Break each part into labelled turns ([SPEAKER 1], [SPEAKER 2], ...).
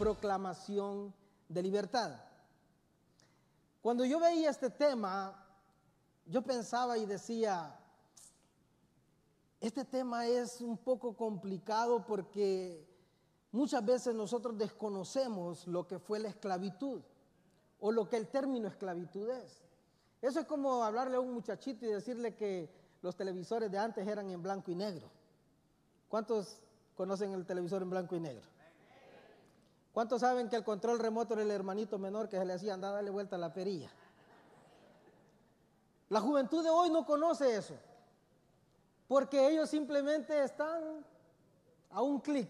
[SPEAKER 1] proclamación de libertad. Cuando yo veía este tema, yo pensaba y decía, este tema es un poco complicado porque muchas veces nosotros desconocemos lo que fue la esclavitud o lo que el término esclavitud es. Eso es como hablarle a un muchachito y decirle que los televisores de antes eran en blanco y negro. ¿Cuántos conocen el televisor en blanco y negro? ¿Cuántos saben que el control remoto era el hermanito menor que se le hacía andar, darle vuelta a la perilla? La juventud de hoy no conoce eso, porque ellos simplemente están a un clic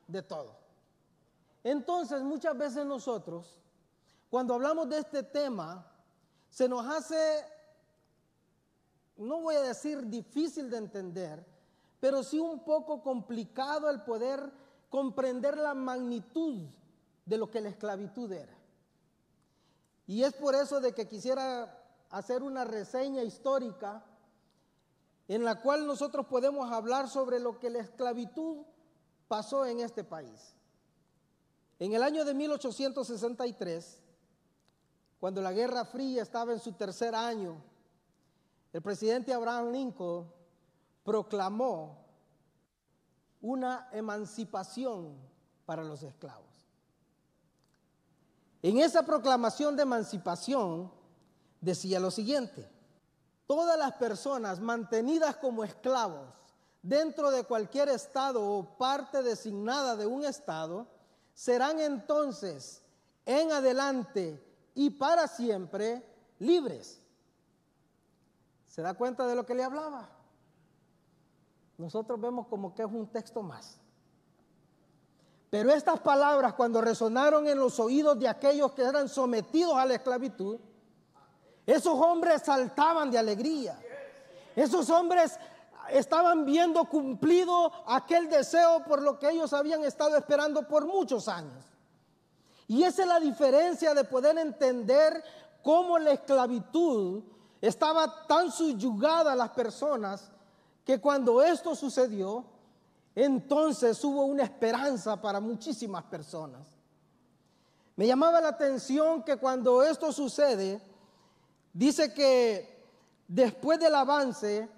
[SPEAKER 1] de todo. Entonces, muchas veces nosotros, cuando hablamos de este tema, se nos hace, no voy a decir difícil de entender, pero sí un poco complicado el poder comprender la magnitud de lo que la esclavitud era. Y es por eso de que quisiera hacer una reseña histórica en la cual nosotros podemos hablar sobre lo que la esclavitud pasó en este país. En el año de 1863, cuando la Guerra Fría estaba en su tercer año, el presidente Abraham Lincoln proclamó una emancipación para los esclavos. En esa proclamación de emancipación decía lo siguiente: todas las personas mantenidas como esclavos dentro de cualquier estado o parte designada de un estado serán entonces en adelante y para siempre libres. ¿Se da cuenta de lo que le hablaba? Nosotros vemos como que es un texto más. Pero estas palabras, cuando resonaron en los oídos de aquellos que eran sometidos a la esclavitud, esos hombres saltaban de alegría. Esos hombres estaban viendo cumplido aquel deseo por lo que ellos habían estado esperando por muchos años. Y esa es la diferencia de poder entender cómo la esclavitud estaba tan subyugada a las personas que cuando esto sucedió, entonces hubo una esperanza para muchísimas personas. Me llamaba la atención que cuando esto sucede, dice que después del avance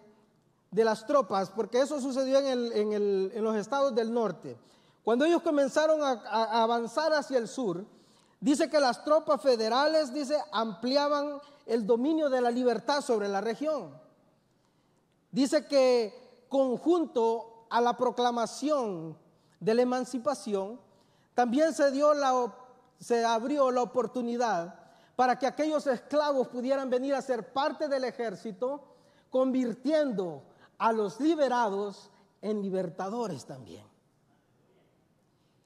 [SPEAKER 1] de las tropas, porque eso sucedió en los estados del norte, cuando ellos comenzaron a avanzar hacia el sur, dice que las tropas federales, ampliaban el dominio de la libertad sobre la región. Dice que conjunto a la proclamación de la emancipación, también se abrió la oportunidad para que aquellos esclavos pudieran venir a ser parte del ejército, convirtiendo a los liberados en libertadores también.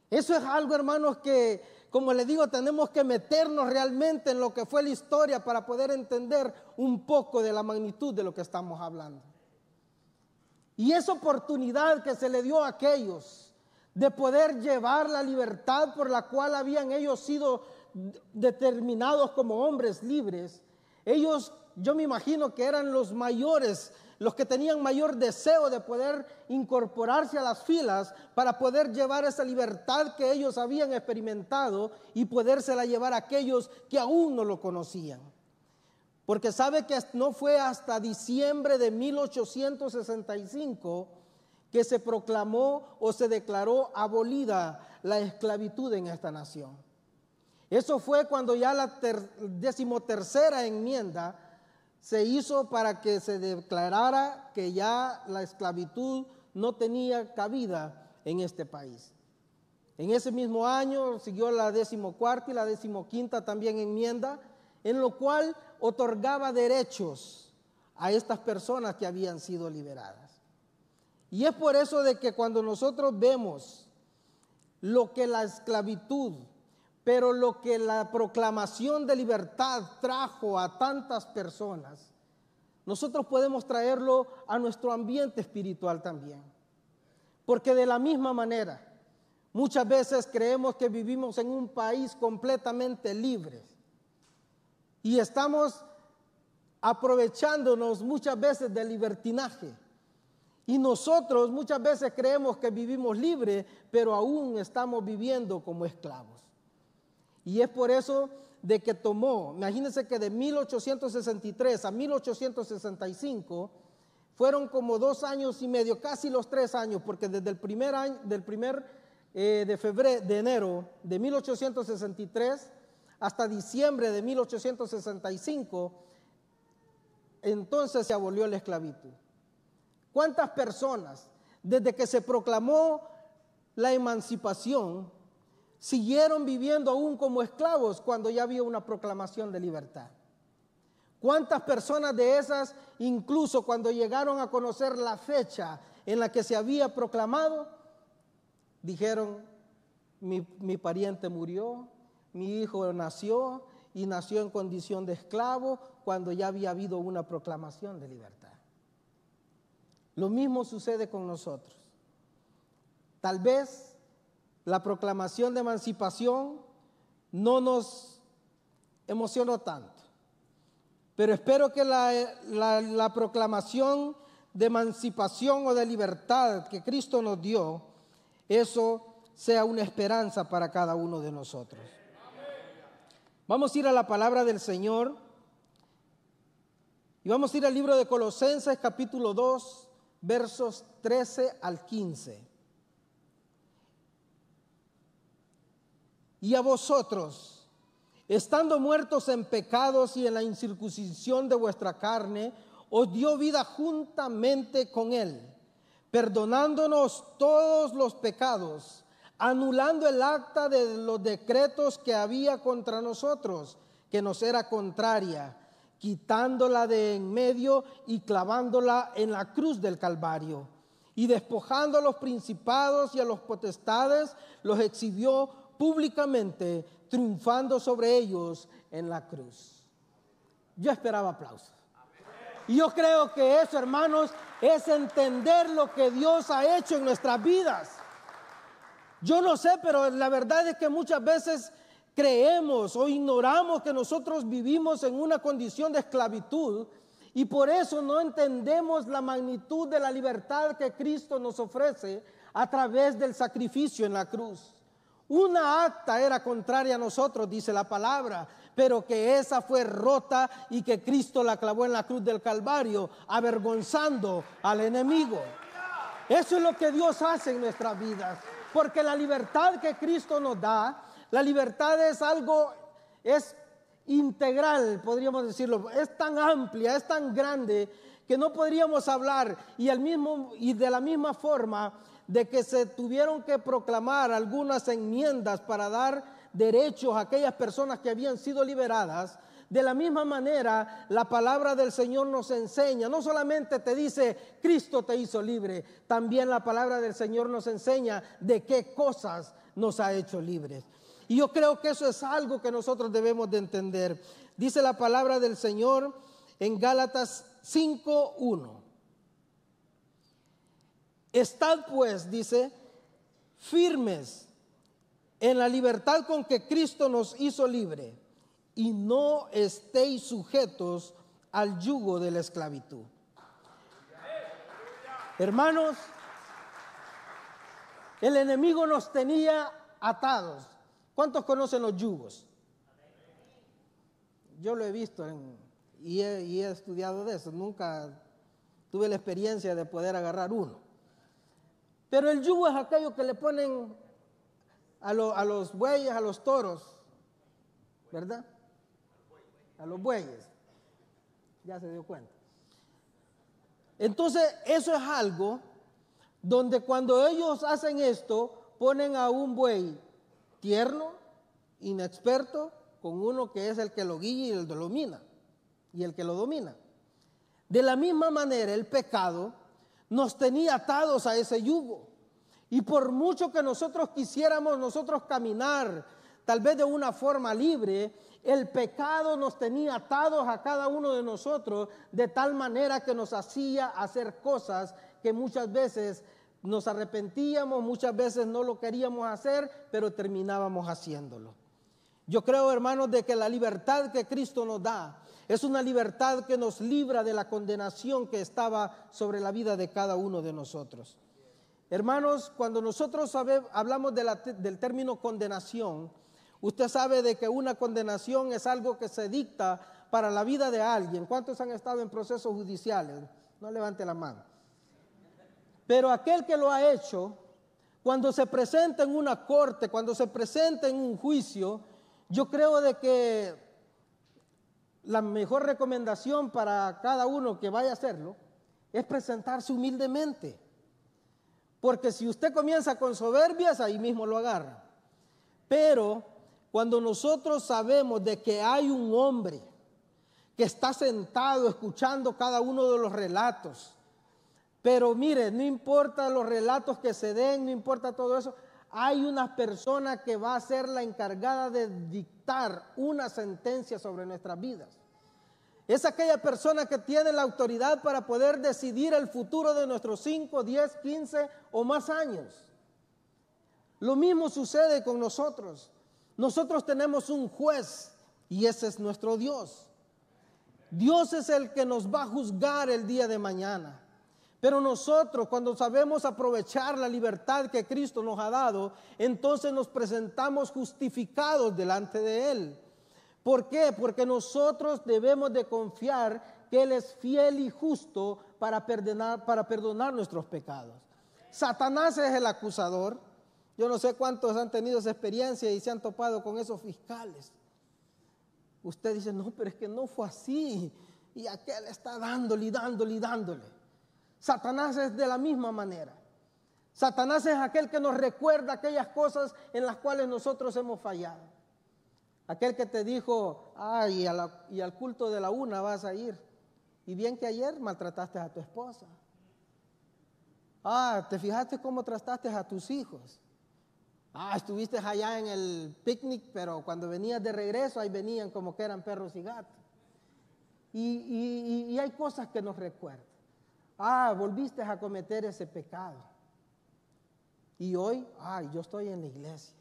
[SPEAKER 1] Eso es algo, hermanos, que, como les digo, tenemos que meternos realmente en lo que fue la historia para poder entender un poco de la magnitud de lo que estamos hablando. Y esa oportunidad que se le dio a aquellos de poder llevar la libertad por la cual habían ellos sido determinados como hombres libres, ellos, yo me imagino que eran los mayores, los que tenían mayor deseo de poder incorporarse a las filas para poder llevar esa libertad que ellos habían experimentado y podérsela llevar a aquellos que aún no lo conocían. Porque sabe que no fue hasta diciembre de 1865 que se proclamó o se declaró abolida la esclavitud en esta nación. Eso fue cuando ya la 13ª enmienda se hizo para que se declarara que ya la esclavitud no tenía cabida en este país. En ese mismo año siguió la 14ª y la 15ª también enmienda, en lo cual otorgaba derechos a estas personas que habían sido liberadas. Y es por eso de que cuando nosotros vemos lo que la esclavitud, pero lo que la proclamación de libertad trajo a tantas personas, nosotros podemos traerlo a nuestro ambiente espiritual también. Porque de la misma manera, muchas veces creemos que vivimos en un país completamente libre y estamos aprovechándonos muchas veces del libertinaje. Y nosotros muchas veces creemos que vivimos libres, pero aún estamos viviendo como esclavos. Y es por eso de que tomó, imagínense que de 1863 a 1865 fueron como 2 años y medio, casi los 3 años, porque desde el primer año, de enero de 1863 hasta diciembre de 1865, entonces se abolió la esclavitud. ¿Cuántas personas, desde que se proclamó la emancipación, siguieron viviendo aún como esclavos cuando ya había una proclamación de libertad? ¿Cuántas personas de esas, incluso cuando llegaron a conocer la fecha en la que se había proclamado, dijeron, mi pariente murió, mi hijo nació y nació en condición de esclavo cuando ya había habido una proclamación de libertad? Lo mismo sucede con nosotros. Tal vez la proclamación de emancipación no nos emocionó tanto, pero espero que la proclamación de emancipación o de libertad que Cristo nos dio, eso sea una esperanza para cada uno de nosotros. Vamos a ir a la palabra del Señor y vamos a ir al libro de Colosenses capítulo 2, versos 13 al 15. Y a vosotros, estando muertos en pecados y en la incircuncisión de vuestra carne, os dio vida juntamente con Él, perdonándonos todos los pecados, anulando el acta de los decretos que había contra nosotros, que nos era contraria, quitándola de en medio y clavándola en la cruz del Calvario. Y despojando a los principados y a los potestades, los exhibió públicamente, triunfando sobre ellos en la cruz. Yo esperaba aplausos. Y yo creo que eso, hermanos, es entender lo que Dios ha hecho en nuestras vidas. Yo no sé, pero la verdad es que muchas veces creemos o ignoramos que nosotros vivimos en una condición de esclavitud y por eso no entendemos la magnitud de la libertad que Cristo nos ofrece a través del sacrificio en la cruz. Una acta era contraria a nosotros, dice la palabra, pero que esa fue rota y que Cristo la clavó en la cruz del Calvario, avergonzando al enemigo. Eso es lo que Dios hace en nuestras vidas, porque la libertad que Cristo nos da, la libertad es algo, es integral, podríamos decirlo, es tan amplia, es tan grande que no podríamos hablar y de la misma forma de que se tuvieron que proclamar algunas enmiendas para dar derechos a aquellas personas que habían sido liberadas. De la misma manera, la palabra del Señor nos enseña, no solamente te dice, Cristo te hizo libre, también la palabra del Señor nos enseña de qué cosas nos ha hecho libres. Y yo creo que eso es algo que nosotros debemos de entender. Dice la palabra del Señor en Gálatas 5:1. Estad pues, dice, firmes en la libertad con que Cristo nos hizo libre, y no estéis sujetos al yugo de la esclavitud. Hermanos, el enemigo nos tenía atados. ¿Cuántos conocen los yugos? Yo lo he visto y he estudiado de eso. Nunca tuve la experiencia de poder agarrar uno. Pero el yugo es aquello que le ponen a los bueyes, a los toros, ¿verdad? A los bueyes. Ya se dio cuenta. Entonces, eso es algo donde cuando ellos hacen esto, ponen a un buey tierno, inexperto, con uno que es el que lo guía y el que lo domina. De la misma manera, el pecado nos tenía atados a ese yugo. Y por mucho que nosotros quisiéramos caminar, tal vez de una forma libre, el pecado nos tenía atados a cada uno de nosotros de tal manera que nos hacía hacer cosas que muchas veces nos arrepentíamos, muchas veces no lo queríamos hacer, pero terminábamos haciéndolo. Yo creo, hermanos, de que la libertad que Cristo nos da es una libertad que nos libra de la condenación que estaba sobre la vida de cada uno de nosotros. Hermanos, cuando nosotros hablamos del término condenación, usted sabe de que una condenación es algo que se dicta para la vida de alguien. ¿Cuántos han estado en procesos judiciales? No levante la mano. Pero aquel que lo ha hecho, cuando se presenta en una corte, cuando se presenta en un juicio, yo creo de que la mejor recomendación para cada uno que vaya a hacerlo es presentarse humildemente. Porque si usted comienza con soberbias, ahí mismo lo agarra. Pero cuando nosotros sabemos de que hay un hombre que está sentado escuchando cada uno de los relatos, pero mire, no importa los relatos que se den, no importa todo eso, hay una persona que va a ser la encargada de dictar una sentencia sobre nuestras vidas. Es aquella persona que tiene la autoridad para poder decidir el futuro de nuestros 5, 10, 15 o más años. Lo mismo sucede con nosotros. Nosotros tenemos un juez y ese es nuestro Dios. Dios es el que nos va a juzgar el día de mañana. Pero nosotros, cuando sabemos aprovechar la libertad que Cristo nos ha dado, entonces nos presentamos justificados delante de Él. ¿Por qué? Porque nosotros debemos de confiar que Él es fiel y justo para perdonar nuestros pecados. Satanás es el acusador. Yo no sé cuántos han tenido esa experiencia y se han topado con esos fiscales. Usted dice, no, pero es que no fue así. Y aquel está dándole y dándole y dándole. Satanás es de la misma manera. Satanás es aquel que nos recuerda aquellas cosas en las cuales nosotros hemos fallado. Aquel que te dijo, y al culto de la 1 vas a ir. Y bien que ayer maltrataste a tu esposa. ¿Te fijaste cómo trataste a tus hijos? Estuviste allá en el picnic, pero cuando venías de regreso, ahí venían como que eran perros y gatos. Y hay cosas que nos recuerdan. Volviste a cometer ese pecado. Y hoy, yo estoy en la iglesia.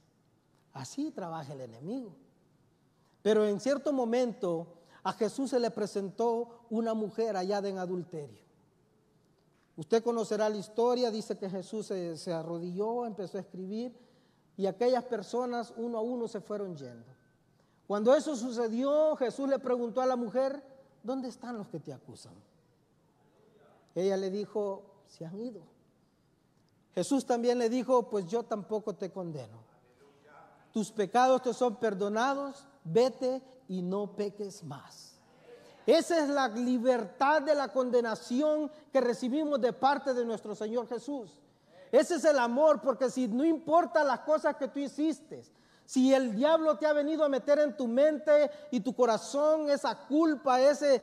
[SPEAKER 1] Así trabaja el enemigo. Pero en cierto momento a Jesús se le presentó una mujer hallada en adulterio. Usted conocerá la historia, dice que Jesús se arrodilló, empezó a escribir y aquellas personas uno a uno se fueron yendo. Cuando eso sucedió, Jesús le preguntó a la mujer, ¿dónde están los que te acusan? Ella le dijo, se han ido. Jesús también le dijo, pues yo tampoco te condeno. Tus pecados te son perdonados, vete y no peques más. Esa es la libertad de la condenación que recibimos de parte de nuestro Señor Jesús. Ese es el amor, porque si no importa las cosas que tú hiciste, si el diablo te ha venido a meter en tu mente y tu corazón esa culpa, esa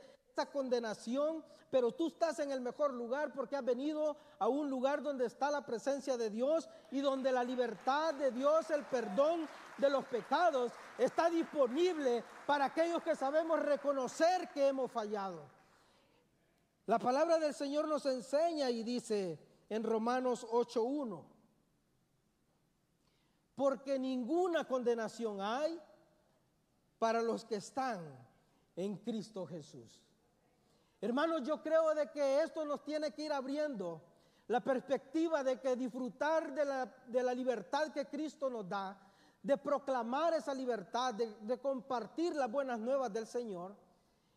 [SPEAKER 1] condenación, pero tú estás en el mejor lugar porque has venido a un lugar donde está la presencia de Dios y donde la libertad de Dios, el perdón de los pecados está disponible para aquellos que sabemos reconocer que hemos fallado. La palabra del Señor nos enseña y dice en Romanos 8:1, porque ninguna condenación hay para los que están en Cristo Jesús. Hermanos, yo creo de que esto nos tiene que ir abriendo la perspectiva de que disfrutar de la libertad que Cristo nos da, de proclamar esa libertad, de compartir las buenas nuevas del Señor,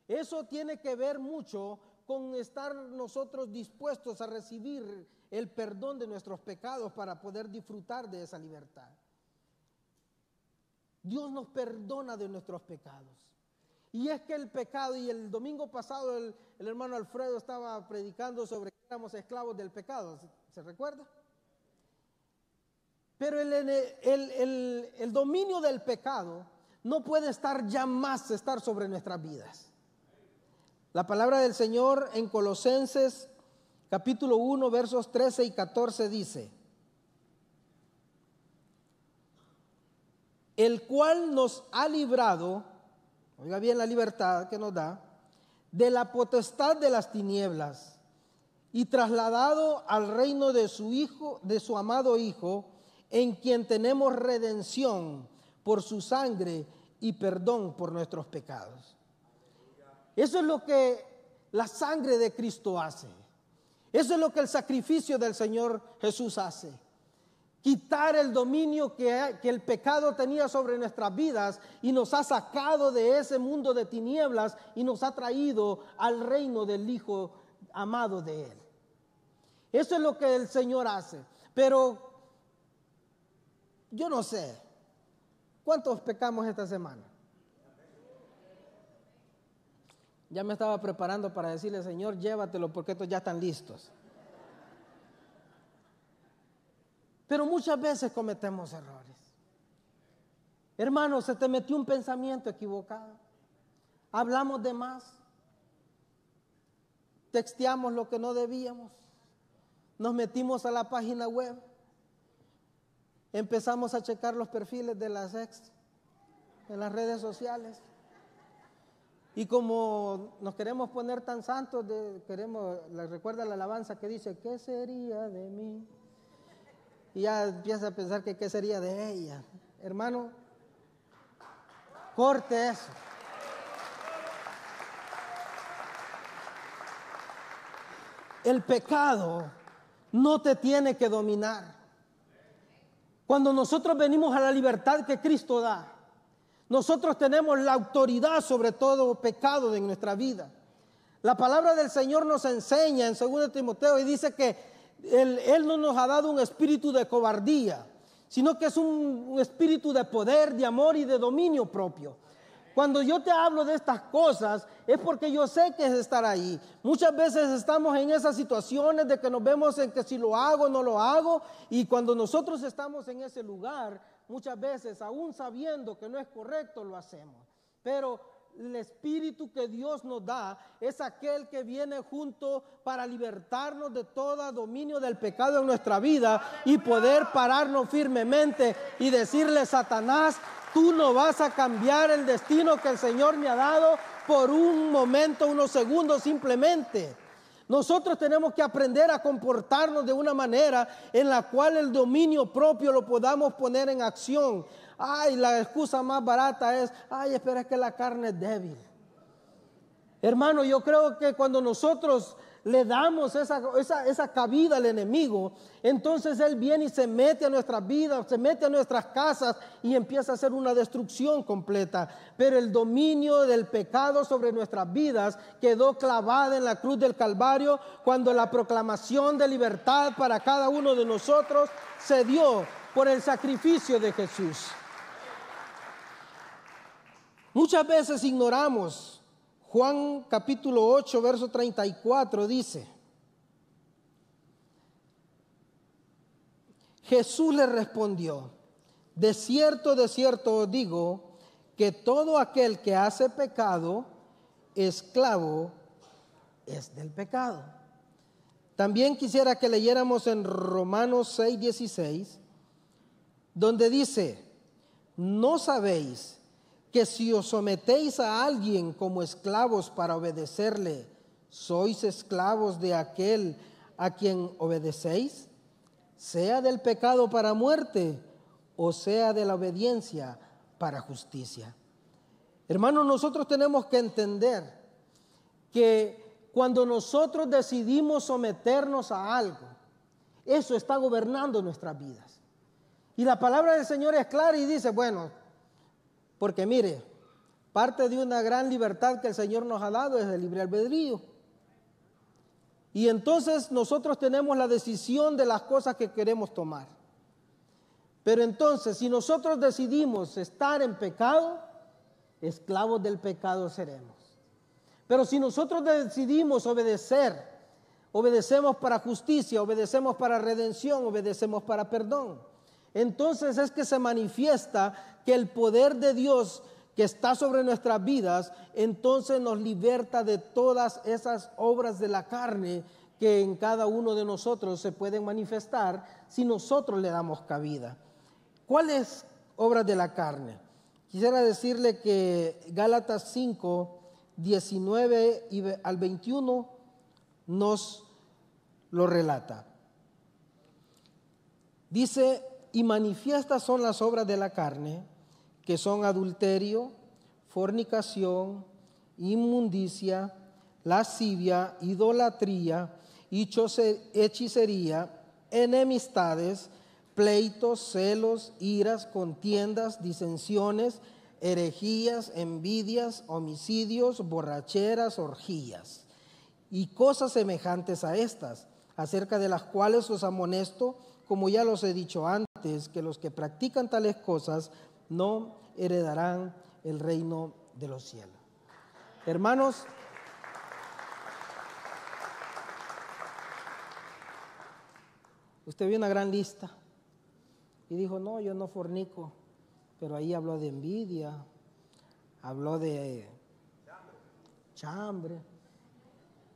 [SPEAKER 1] eso tiene que ver mucho con estar nosotros dispuestos a recibir el perdón de nuestros pecados para poder disfrutar de esa libertad. Dios nos perdona de nuestros pecados. Y es que el pecado, y el domingo pasado el hermano Alfredo estaba predicando sobre que éramos esclavos del pecado, ¿se recuerda? Pero el dominio del pecado no puede estar sobre nuestras vidas. La palabra del Señor en Colosenses capítulo 1 versos 13 y 14 dice, el cual nos ha librado, oiga bien la libertad que nos da, de la potestad de las tinieblas y trasladado al reino de su Hijo, de su amado Hijo, en quien tenemos redención por su sangre y perdón por nuestros pecados. Eso es lo que la sangre de Cristo hace. Eso es lo que el sacrificio del Señor Jesús hace. Quitar el dominio que el pecado tenía sobre nuestras vidas y nos ha sacado de ese mundo de tinieblas y nos ha traído al reino del Hijo amado de Él. Eso es lo que el Señor hace. Pero yo no sé, ¿cuántos pecamos esta semana? Ya me estaba preparando para decirle, Señor, llévatelo porque estos ya están listos. Pero muchas veces cometemos errores. Hermano, se te metió un pensamiento equivocado. Hablamos de más. Texteamos lo que no debíamos. Nos metimos a la página web. Empezamos a checar los perfiles de las ex en las redes sociales. Y como nos queremos poner tan santos, recuerda la alabanza que dice, ¿qué sería de mí? Y ya empieza a pensar que qué sería de ella. Hermano, corte eso. El pecado no te tiene que dominar. Cuando nosotros venimos a la libertad que Cristo da, nosotros tenemos la autoridad sobre todo pecado de nuestra vida. La palabra del Señor nos enseña en 2 Timoteo y dice que Él no nos ha dado un espíritu de cobardía, sino que es un espíritu de poder, de amor y de dominio propio. Cuando yo te hablo de estas cosas es porque yo sé que es estar ahí. Muchas veces estamos en esas situaciones de que nos vemos en que si lo hago o no lo hago, y cuando nosotros estamos en ese lugar, muchas veces aún sabiendo que no es correcto lo hacemos. Pero el espíritu que Dios nos da es aquel que viene junto para libertarnos de todo dominio del pecado en nuestra vida y poder pararnos firmemente y decirle, Satanás, tú no vas a cambiar el destino que el Señor me ha dado por un momento, unos segundos simplemente. Nosotros tenemos que aprender a comportarnos de una manera en la cual el dominio propio lo podamos poner en acción. Ay, la excusa más barata es, ay, espera, es que la carne es débil. Hermano, yo creo que cuando nosotros le damos esa cabida al enemigo, entonces él viene y se mete a nuestras vidas, se mete a nuestras casas y empieza a hacer una destrucción completa. Pero el dominio del pecado sobre nuestras vidas quedó clavada en la cruz del Calvario cuando la proclamación de libertad para cada uno de nosotros se dio por el sacrificio de Jesús. Muchas veces ignoramos. Juan capítulo 8, verso 34 dice, Jesús le respondió, de cierto os digo, que todo aquel que hace pecado, esclavo es del pecado. También quisiera que leyéramos en Romanos 6, 16, donde dice, ¿no sabéis que si os sometéis a alguien como esclavos para obedecerle, sois esclavos de aquel a quien obedecéis? Sea del pecado para muerte o sea de la obediencia para justicia. Hermanos, nosotros tenemos que entender que cuando nosotros decidimos someternos a algo, eso está gobernando nuestras vidas. Y la palabra del Señor es clara y dice, bueno, porque mire, parte de una gran libertad que el Señor nos ha dado es el libre albedrío. Y entonces nosotros tenemos la decisión de las cosas que queremos tomar. Pero entonces, si nosotros decidimos estar en pecado, esclavos del pecado seremos. Pero si nosotros decidimos obedecer, obedecemos para justicia, obedecemos para redención, obedecemos para perdón. Entonces es que se manifiesta que el poder de Dios que está sobre nuestras vidas, entonces nos liberta de todas esas obras de la carne que en cada uno de nosotros se pueden manifestar si nosotros le damos cabida. ¿Cuáles obras de la carne? Quisiera decirle que Gálatas 5, 19 al 21 nos lo relata. Dice, y manifiestas son las obras de la carne, que son adulterio, fornicación, inmundicia, lascivia, idolatría, hechicería, enemistades, pleitos, celos, iras, contiendas, disensiones, herejías, envidias, homicidios, borracheras, orgías y cosas semejantes a estas, acerca de las cuales os amonesto, como ya los he dicho antes, que los que practican tales cosas no heredarán el reino de los cielos. Hermanos, usted vio una gran lista y dijo, no, yo no fornico, pero ahí habló de envidia, habló de chambre.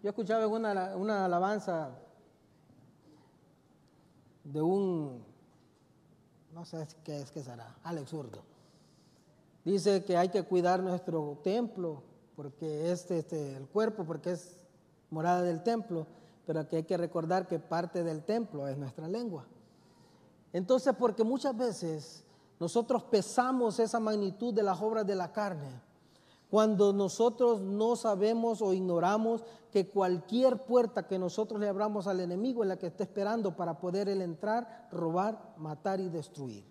[SPEAKER 1] Yo escuchaba en una alabanza de un, no sé qué será, Alex Zurdo. Dice que hay que cuidar nuestro templo, porque es el cuerpo, porque es morada del templo, pero que hay que recordar que parte del templo es nuestra lengua. Entonces, porque muchas veces nosotros pesamos esa magnitud de las obras de la carne, cuando nosotros no sabemos o ignoramos que cualquier puerta que nosotros le abramos al enemigo es la que está esperando para poder él entrar, robar, matar y destruir.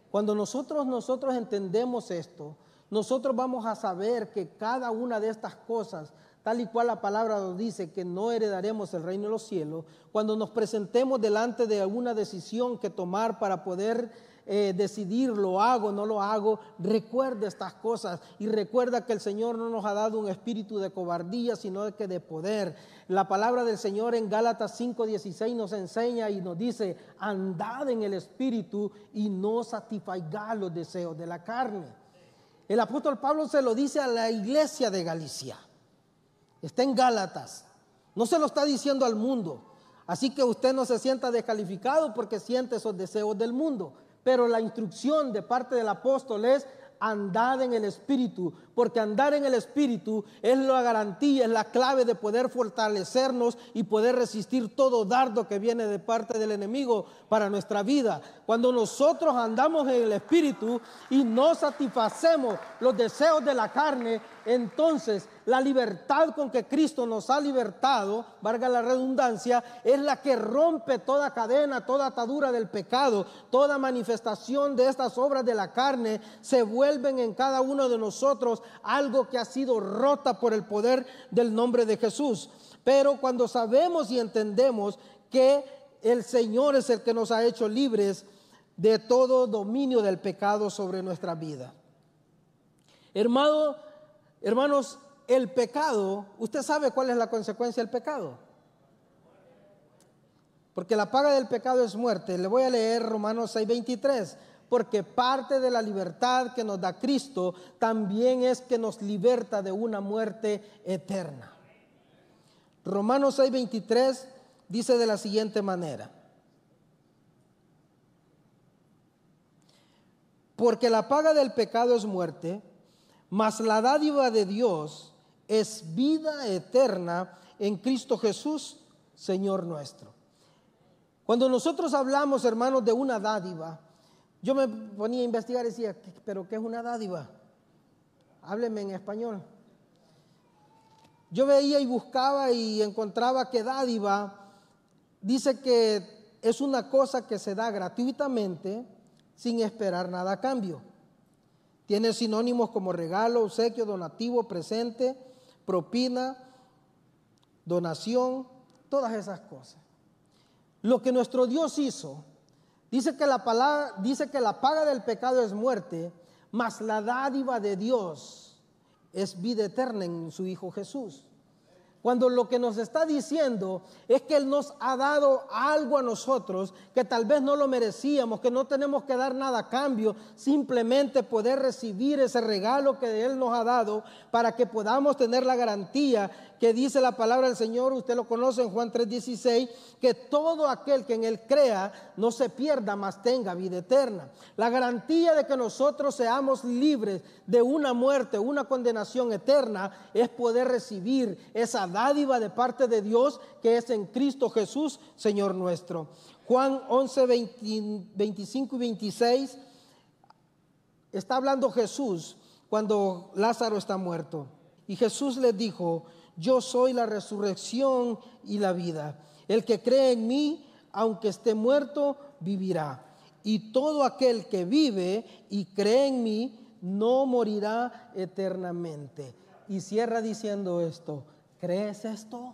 [SPEAKER 1] Cuando nosotros entendemos esto, nosotros vamos a saber que cada una de estas cosas, tal y cual la palabra nos dice que no heredaremos el reino de los cielos, cuando nos presentemos delante de alguna decisión que tomar para poder decidir, lo hago, no lo hago, recuerda estas cosas y recuerda que el Señor no nos ha dado un espíritu de cobardía, sino que de poder. La palabra del Señor en Gálatas 5:16 nos enseña y nos dice, andad en el espíritu y no satisfagáis los deseos de la carne. El apóstol Pablo se lo dice a la iglesia de Galicia. Está en Gálatas, no se lo está diciendo al mundo, así que usted no se sienta descalificado porque siente esos deseos del mundo, pero la instrucción de parte del apóstol es andad en el espíritu, porque andar en el espíritu es la garantía, es la clave de poder fortalecernos y poder resistir todo dardo que viene de parte del enemigo para nuestra vida. Cuando nosotros andamos en el espíritu y no satisfacemos los deseos de la carne, entonces la libertad con que Cristo nos ha libertado, valga la redundancia, es la que rompe toda cadena, toda atadura del pecado, toda manifestación de estas obras de la carne se vuelven en cada uno de nosotros algo que ha sido rota por el poder del nombre de Jesús. Pero cuando sabemos y entendemos que el Señor es el que nos ha hecho libres de todo dominio del pecado sobre nuestra vida. Hermanos, el pecado, ¿usted sabe cuál es la consecuencia del pecado? Porque la paga del pecado es muerte. Le voy a leer Romanos 6:23. Porque parte de la libertad que nos da Cristo también es que nos liberta de una muerte eterna. Romanos 6:23 dice de la siguiente manera: porque la paga del pecado es muerte, mas la dádiva de Dios es vida eterna en Cristo Jesús, Señor nuestro. Cuando nosotros hablamos, hermanos, de una dádiva, yo me ponía a investigar y decía, ¿pero qué es una dádiva? Hábleme en español. Yo veía y buscaba y encontraba que dádiva dice que es una cosa que se da gratuitamente sin esperar nada a cambio. Tiene sinónimos como regalo, obsequio, donativo, presente, propina, donación, todas esas cosas. Lo que nuestro Dios hizo, dice que la paga del pecado es muerte, mas la dádiva de Dios es vida eterna en su Hijo Jesús. Cuando lo que nos está diciendo es que Él nos ha dado algo a nosotros que tal vez no lo merecíamos, que no tenemos que dar nada a cambio, simplemente poder recibir ese regalo que Él nos ha dado para que podamos tener la garantía que dice la palabra del Señor, usted lo conoce en Juan 3:16, que todo aquel que en Él crea no se pierda, mas tenga vida eterna. La garantía de que nosotros seamos libres de una muerte, una condenación eterna, es poder recibir esa dádiva de parte de Dios que es en Cristo Jesús, Señor nuestro. Juan 11:25 y 26 está hablando Jesús cuando Lázaro está muerto. Y Jesús les dijo: yo soy la resurrección y la vida. El que cree en mí, aunque esté muerto, vivirá. Y todo aquel que vive y cree en mí, no morirá eternamente. Y cierra diciendo esto: ¿crees esto?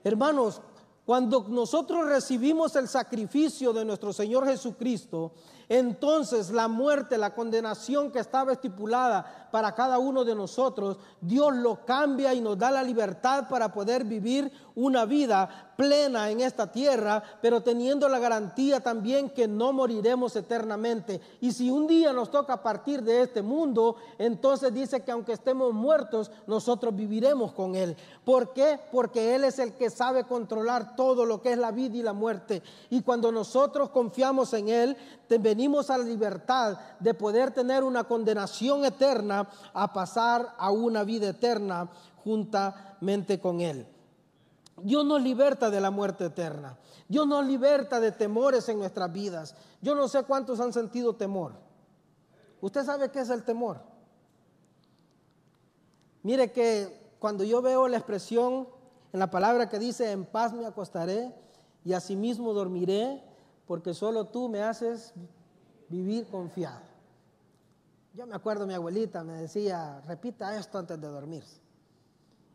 [SPEAKER 1] Hermanos, cuando nosotros recibimos el sacrificio de nuestro Señor Jesucristo, entonces la muerte, la condenación que estaba estipulada para cada uno de nosotros, Dios lo cambia y nos da la libertad para poder vivir una vida plena en esta tierra, pero teniendo la garantía también que no moriremos eternamente. Y si un día nos toca partir de este mundo, entonces dice que aunque estemos muertos, nosotros viviremos con Él. ¿Por qué? Porque Él es el que sabe controlar todo lo que es la vida y la muerte. Y cuando nosotros confiamos en Él, venimos a la libertad de poder tener una condenación eterna a pasar a una vida eterna juntamente con Él. Dios nos liberta de la muerte eterna. Dios nos liberta de temores en nuestras vidas. Yo no sé cuántos han sentido temor. ¿Usted sabe qué es el temor? Mire que cuando yo veo la expresión en la palabra que dice: en paz me acostaré y asimismo dormiré, porque solo tú me haces vivir confiado. Yo me acuerdo, mi abuelita me decía: repita esto antes de dormirse.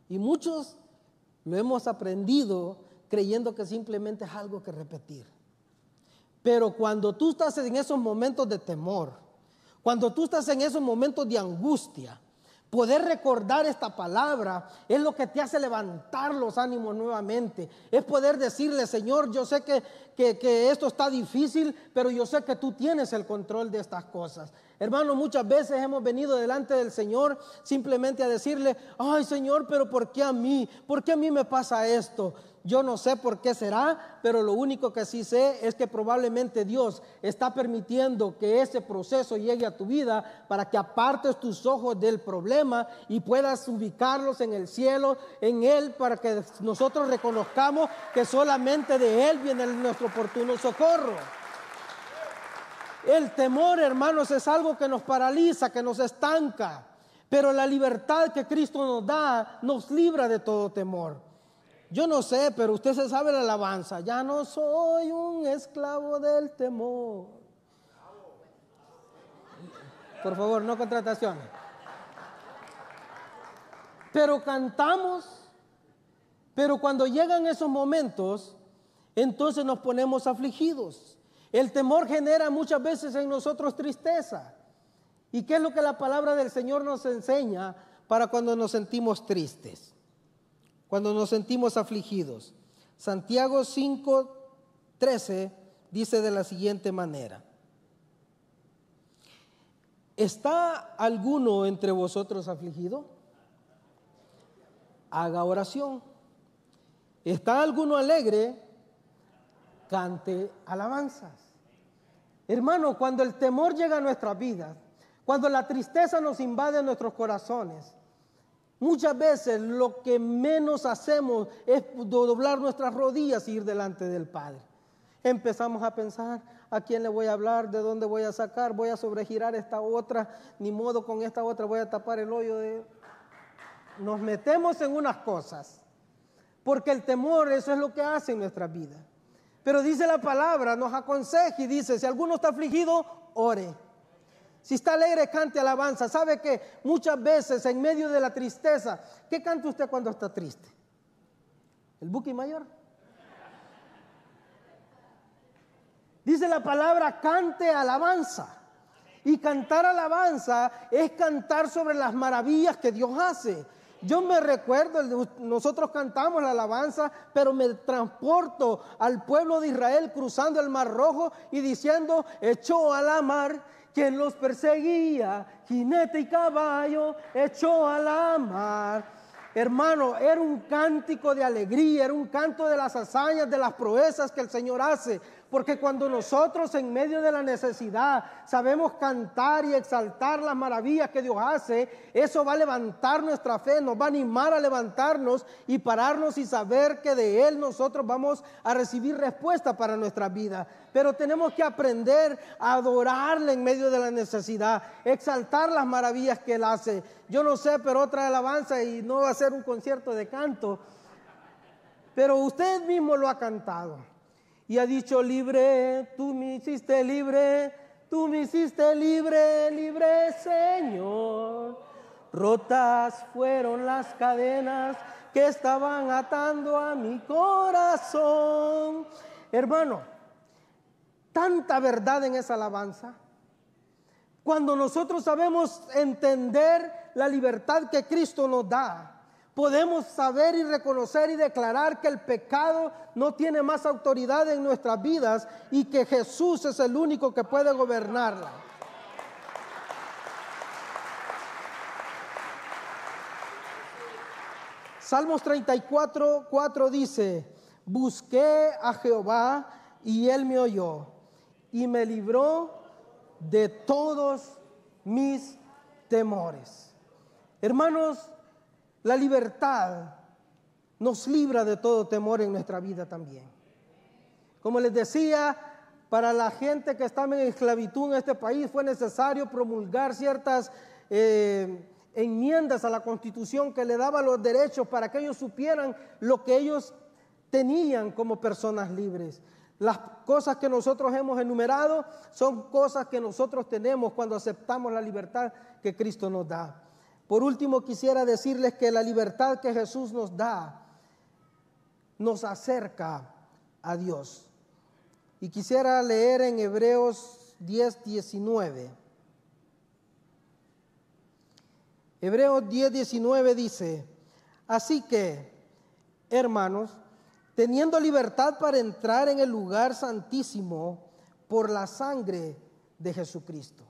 [SPEAKER 1] Y muchos lo hemos aprendido creyendo que simplemente es algo que repetir. Pero cuando tú estás en esos momentos de temor, cuando tú estás en esos momentos de angustia, poder recordar esta palabra es lo que te hace levantar los ánimos nuevamente. Es poder decirle: Señor, yo sé que esto está difícil, pero yo sé que tú tienes el control de estas cosas. Hermano, muchas veces hemos venido delante del Señor simplemente a decirle: ay, Señor, pero ¿por qué a mí? ¿Por qué a mí me pasa esto? Yo no sé por qué será, pero lo único que sí sé es que probablemente Dios está permitiendo que ese proceso llegue a tu vida para que apartes tus ojos del problema y puedas ubicarlos en el cielo, en Él, para que nosotros reconozcamos que solamente de Él viene nuestro oportuno socorro. El temor, hermanos, es algo que nos paraliza, que nos estanca, pero la libertad que Cristo nos da nos libra de todo temor. Yo no sé, pero usted se sabe la alabanza: ya no soy un esclavo del temor. Por favor, no contrataciones. Pero cantamos, pero cuando llegan esos momentos, entonces nos ponemos afligidos. El temor genera muchas veces en nosotros tristeza. ¿Y qué es lo que la palabra del Señor nos enseña para cuando nos sentimos tristes? Cuando nos sentimos afligidos. Santiago 5:13 dice de la siguiente manera: ¿está alguno entre vosotros afligido? Haga oración. ¿Está alguno alegre? Cante alabanzas. Hermano, cuando el temor llega a nuestras vidas, cuando la tristeza nos invade nuestros corazones, muchas veces lo que menos hacemos es doblar nuestras rodillas e ir delante del Padre. Empezamos a pensar: ¿a quién le voy a hablar? ¿De dónde voy a sacar? ¿Voy a sobregirar esta otra? Ni modo, con esta otra voy a tapar el hoyo de... Nos metemos en unas cosas, porque el temor, eso es lo que hace en nuestra vida. Pero dice la palabra, nos aconseja y dice: si alguno está afligido, ore. Si está alegre, cante alabanza. ¿Sabe que muchas veces en medio de la tristeza, qué canta usted cuando está triste? ¿El Buki Mayor? Dice la palabra: cante alabanza. Y cantar alabanza es cantar sobre las maravillas que Dios hace. Yo me recuerdo, nosotros cantamos la alabanza, pero me transporto al pueblo de Israel cruzando el Mar Rojo y diciendo: echó a la mar quien los perseguía, jinete y caballo, echó a la mar. Hermano, era un cántico de alegría, era un canto de las hazañas, de las proezas que el Señor hace. Porque cuando nosotros en medio de la necesidad sabemos cantar y exaltar las maravillas que Dios hace, eso va a levantar nuestra fe, nos va a animar a levantarnos y pararnos y saber que de Él nosotros vamos a recibir respuesta para nuestra vida. Pero tenemos que aprender a adorarle en medio de la necesidad, exaltar las maravillas que Él hace. Yo no sé, pero otra alabanza, y no va a ser un concierto de canto, pero usted mismo lo ha cantado. Y ha dicho: libre, tú me hiciste libre, tú me hiciste libre, libre Señor. Rotas fueron las cadenas que estaban atando a mi corazón. Hermano, tanta verdad en esa alabanza. Cuando nosotros sabemos entender la libertad que Cristo nos da, podemos saber y reconocer y declarar que el pecado no tiene más autoridad en nuestras vidas y que Jesús es el único que puede gobernarla. Salmos 34:4 dice: busqué a Jehová y Él me oyó y me libró de todos mis temores. Hermanos, la libertad nos libra de todo temor en nuestra vida también. Como les decía, para la gente que estaba en esclavitud en este país fue necesario promulgar ciertas enmiendas a la Constitución que le daba los derechos para que ellos supieran lo que ellos tenían como personas libres. Las cosas que nosotros hemos enumerado son cosas que nosotros tenemos cuando aceptamos la libertad que Cristo nos da. Por último, quisiera decirles que la libertad que Jesús nos da nos acerca a Dios. Y quisiera leer en Hebreos 10:19. Hebreos 10:19 dice: así que, hermanos, teniendo libertad para entrar en el lugar santísimo por la sangre de Jesucristo.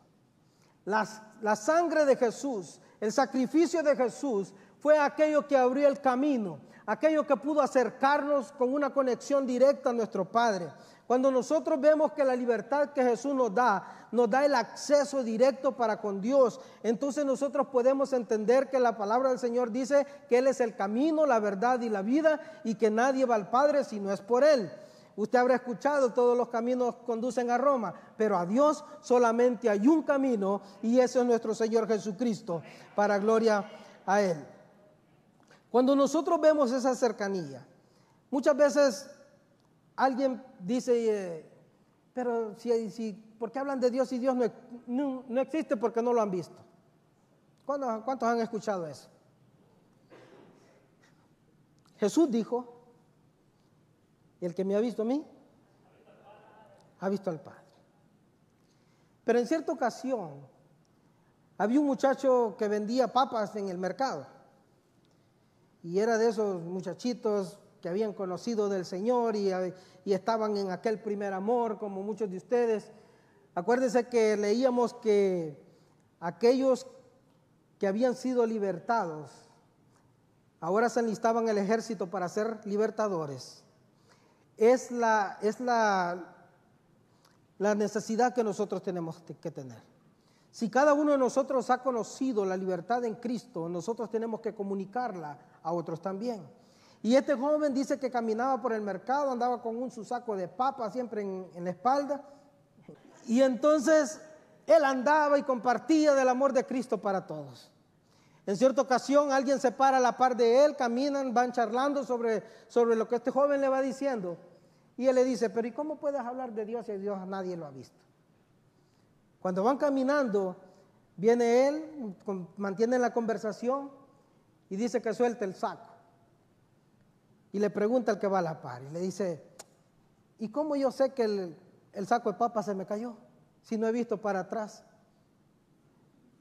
[SPEAKER 1] La sangre de Jesús, el sacrificio de Jesús fue aquello que abrió el camino, aquello que pudo acercarnos con una conexión directa a nuestro Padre. Cuando nosotros vemos que la libertad que Jesús nos da el acceso directo para con Dios, entonces nosotros podemos entender que la palabra del Señor dice que Él es el camino, la verdad y la vida, y que nadie va al Padre si no es por Él. Usted habrá escuchado: todos los caminos conducen a Roma, pero a Dios solamente hay un camino, y ese es nuestro Señor Jesucristo, para gloria a Él. Cuando nosotros vemos esa cercanía, muchas veces alguien dice: pero ¿por qué hablan de Dios si Dios no existe? Porque no lo han visto. ¿Cuántos han escuchado eso? Jesús dijo: el que me ha visto a mí, ha visto al Padre. Pero en cierta ocasión, había un muchacho que vendía papas en el mercado. Y era de esos muchachitos que habían conocido del Señor y estaban en aquel primer amor, como muchos de ustedes. Acuérdense que leíamos que aquellos que habían sido libertados, ahora se enlistaban en el ejército para ser libertadores. Es la necesidad que nosotros tenemos que tener. Si cada uno de nosotros ha conocido la libertad en Cristo, nosotros tenemos que comunicarla a otros también. Y este joven dice que caminaba por el mercado, andaba con su saco de papas siempre en la espalda. Y entonces él andaba y compartía del amor de Cristo para todos. En cierta ocasión alguien se para a la par de él, caminan, van charlando sobre lo que este joven le va diciendo. Y él le dice: pero ¿y cómo puedes hablar de Dios si Dios nadie lo ha visto? Cuando van caminando, viene él, mantiene la conversación y dice que suelte el saco. Y le pregunta al que va a la par y le dice: ¿y cómo yo sé que el saco de papas se me cayó si no he visto para atrás?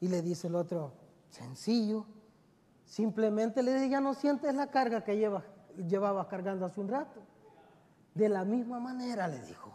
[SPEAKER 1] Y le dice el otro: sencillo, simplemente le dice: ya no sientes la carga que llevabas cargando hace un rato. De la misma manera, le dijo,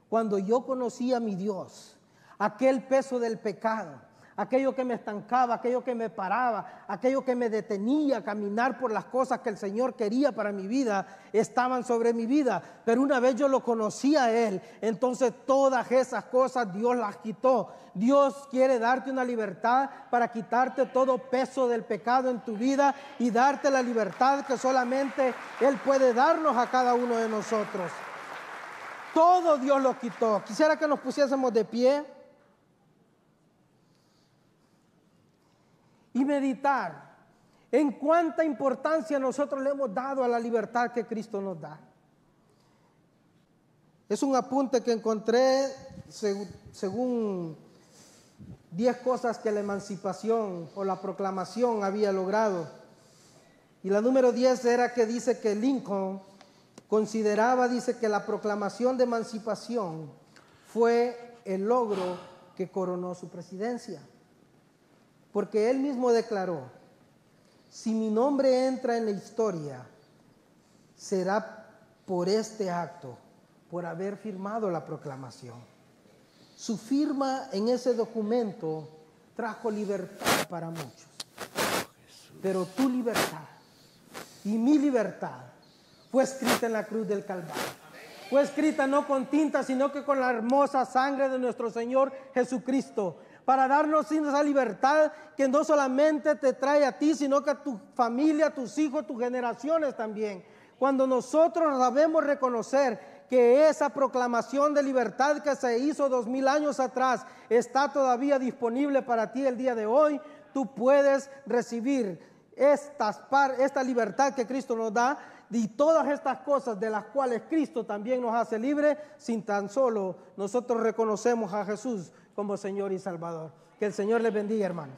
[SPEAKER 1] cuando yo conocí a mi Dios, aquel peso del pecado, aquello que me estancaba, aquello que me paraba, aquello que me detenía a caminar por las cosas que el Señor quería para mi vida, estaban sobre mi vida. Pero una vez yo lo conocí a Él, entonces todas esas cosas Dios las quitó. Dios quiere darte una libertad para quitarte todo peso del pecado en tu vida y darte la libertad que solamente Él puede darnos a cada uno de nosotros. Todo Dios lo quitó. Quisiera que nos pusiésemos de pie y meditar en cuánta importancia nosotros le hemos dado a la libertad que Cristo nos da. Es un apunte que encontré según 10 cosas que la emancipación o la proclamación había logrado. Y la número 10 era que dice que Lincoln consideraba, dice, que la proclamación de emancipación fue el logro que coronó su presidencia. Porque él mismo declaró: si mi nombre entra en la historia, será por este acto, por haber firmado la proclamación. Su firma en ese documento trajo libertad para muchos. Pero tu libertad y mi libertad fue escrita en la cruz del Calvario. Fue escrita no con tinta, sino que con la hermosa sangre de nuestro Señor Jesucristo, para darnos esa libertad que no solamente te trae a ti, sino que a tu familia, a tus hijos, tus generaciones también. Cuando nosotros sabemos reconocer que esa proclamación de libertad que se hizo 2000 años atrás está todavía disponible para ti el día de hoy, tú puedes recibir esta libertad que Cristo nos da y todas estas cosas de las cuales Cristo también nos hace libre, sin tan solo nosotros reconocemos a Jesús como Señor y Salvador. Que el Señor les bendiga, hermanos.